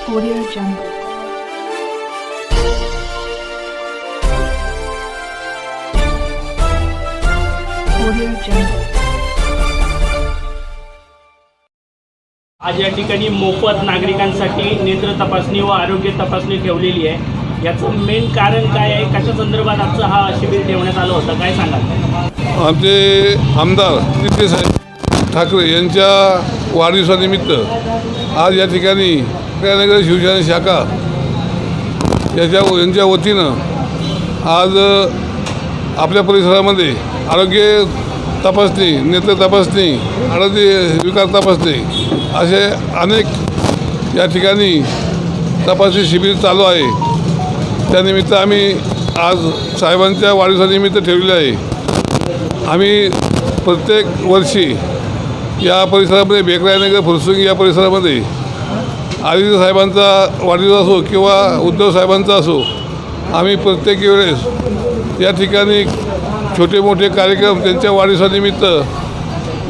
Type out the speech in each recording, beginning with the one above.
Audio Jungle. Audio Jungle. आज या ठिकाणी मोफत नागरिकांसाठी नेत्र तपासणी व आरोग्य तपासणी ठेवलेली आहे। याचं मेन कारण काय आहे, कशा संदर्भात आजचं हा शिबिर ठेवण्यात आलं होतं, काय सांगाल? आमचे आमदार आदित्यसाहेब ठाकरे यांच्या वाढदिवसानिमित्त आज या ठिकाणी नगर शिवसेना शाखा यांच्या वतीनं आज आपल्या परिसरामध्ये आरोग्य तपासणी, नेत्र तपासणी, आरोग्य विकार तपासणी असे अनेक या ठिकाणी तपासणी शिबिर चालू आहे। त्यानिमित्त आम्ही आज साहेबांच्या वाढदिवसानिमित्त ठेवलेले आहे। आम्ही प्रत्येक वर्षी या परिसरामध्ये बेकरायनगर फुरसुंगी या परिसरामध्ये आदित्य साहेबांचा वाढदिवस असो किंवा उद्धव साहेबांचा असो, आम्ही प्रत्येक वेळेस या ठिकाणी छोटे मोठे कार्यक्रम त्यांच्या वाढदिवसानिमित्त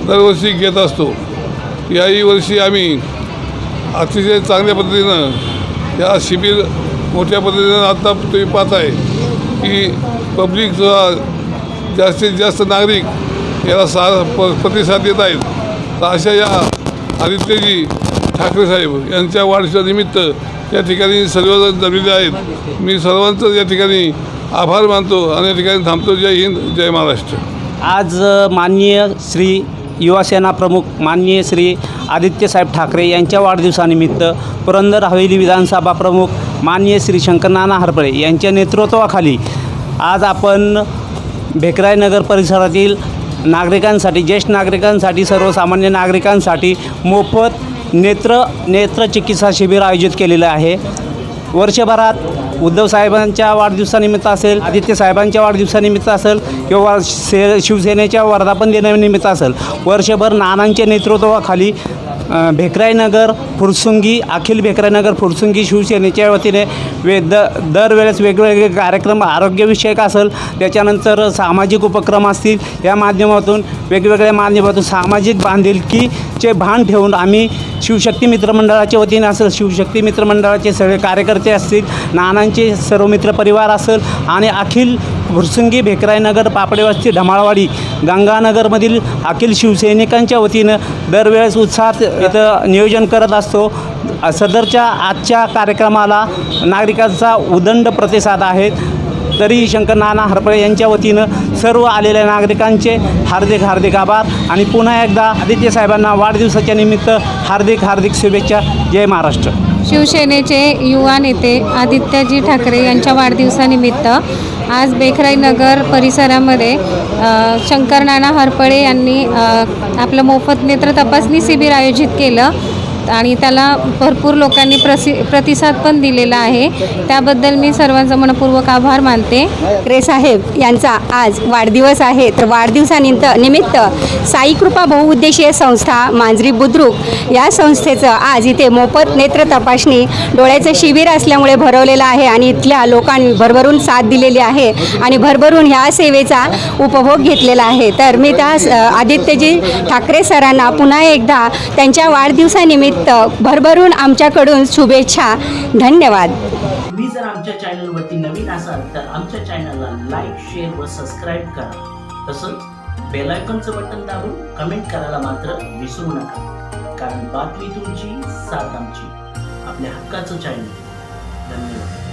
दरवर्षी घेत असतो। याही वर्षी आम्ही अतिशय चांगल्या पद्धतीनं या शिबिर मोठ्या पद्धतीनं आता तुम्ही पाहताय की पब्लिक जो जास्तीत जास्त नागरिक याला प्रतिसाद देत आहेत। तर अशा या आदित्यजी ठाकरे साहेब यांच्या वाढदिवसानिमित्त या ठिकाणी सर्वजण जमलेले आहेत। मी सर्वांचं या ठिकाणी आभार मानतो आणि या ठिकाणी थांबतो। जय हिंद, जय महाराष्ट्र। आज माननीय श्री युवासेना प्रमुख माननीय श्री आदित्यसाहेब ठाकरे यांच्या वाढदिवसानिमित्त पुरंदर हवेली विधानसभा प्रमुख माननीय श्री शंकरनाना हरपळे यांच्या नेतृत्वाखाली आज आपण बेकरायनगर परिसरातील नागरिकांसाठी, ज्येष्ठ नागरिकांसाठी, सर्वसामान्य नागरिकांसाठी मोफत नेत्र चिकित्सा शिबिर आयोजित केलेलं आहे। वर्षभरात उद्धव साहेबांच्या वाढदिवसानिमित्त असेल, आदित्य साहेबांच्या वाढदिवसानिमित्त असेल किंवा शिवसेनेच्या वर्धापन दिनानिमित्त असेल, वर्षभर नानांच्या नेतृत्वाखाली बेकरायनगर फुरसुंगी, अखिल बेकरायनगर फुरसुंगी शिवसेनेच्या वतीने दरवेळेस वेगवेगळे कार्यक्रम, आरोग्यविषयक असेल, त्याच्यानंतर सामाजिक उपक्रम असतील, या माध्यमातून वेगवेगळ्या माध्यमातून सामाजिक बांधिलकीचे भान ठेवून आम्ही शिवशक्ती मित्रमंडळाच्या वतीने असेल, शिवशक्ती मित्रमंडळाचे सगळे कार्यकर्ते असतील, नानांचे सर्व मित्रपरिवार असेल आणि अखिल फुरसुंगी बेकरायनगर पापडेवस्ती ढमाळवाडी गंगानगरमधील अखिल शिवसैनिकांच्या वतीनं दरवेळेस उत्साहात इथं नियोजन करत असतो। सदरच्या आजच्या कार्यक्रमाला नागरिकांचा उदंड प्रतिसाद आहे। तरी शंकरनाना हरपळे यांच्या वतीनं सर्व आलेल्या नागरिकांचे हार्दिक हार्दिक आभार आणि पुन्हा एकदा आदित्य साहेबांना वाढदिवसाच्या निमित्त हार्दिक हार्दिक शुभेच्छा। जय महाराष्ट्र। शिवसेनेचे युवा नेते आदित्यजी ठाकरे यांच्या वाढदिवसानिमित्त आज बेकरायनगर परिसरामध्ये शंकरनाना हरपळे यांनी आपलं मोफत नेत्र तपासणी शिबिर आयोजित केलं आणि त्याला भरपूर लोकांनी प्रतिसाद पण दिलेला आहे। त्याबद्दल मी सर्वांचा मनपूर्वक आभार मानते। ठाकरे साहेब यांचा आज वाढदिवस आहे, तर वाढदिवसानिमित्त साई कृपा बहुउद्देशीय संस्था मांजरी बुद्रुक या संस्थेचं आज इथे मोफत नेत्र तपासणी डोळ्याचं शिबिर असल्यामुळे भरवलेलं आहे आणि इथल्या लोकांनी भरभरून साथ दिलेली आहे आणि भरभरून ह्या सेवेचा उपभोग घेतलेला आहे। तर मी त्या आदित्यजी ठाकरे सरांना पुन्हा एकदा त्यांच्या वाढदिवसानिमित्त भरभरून आमच्याकडून शुभेच्छा। धन्यवाद। तुम्ही जर आमच्या चॅनलवरती नवीन असाल तर आमच्या चॅनलला लाईक, शेअर व सबस्क्राईब करा। तसंच बेल आयकॉनचं बटन दाबून कमेंट करायला मात्र विसरू नका, कारण बातमी तुमची, साथ आमची, आपल्या हक्काचं चॅनल। धन्यवाद।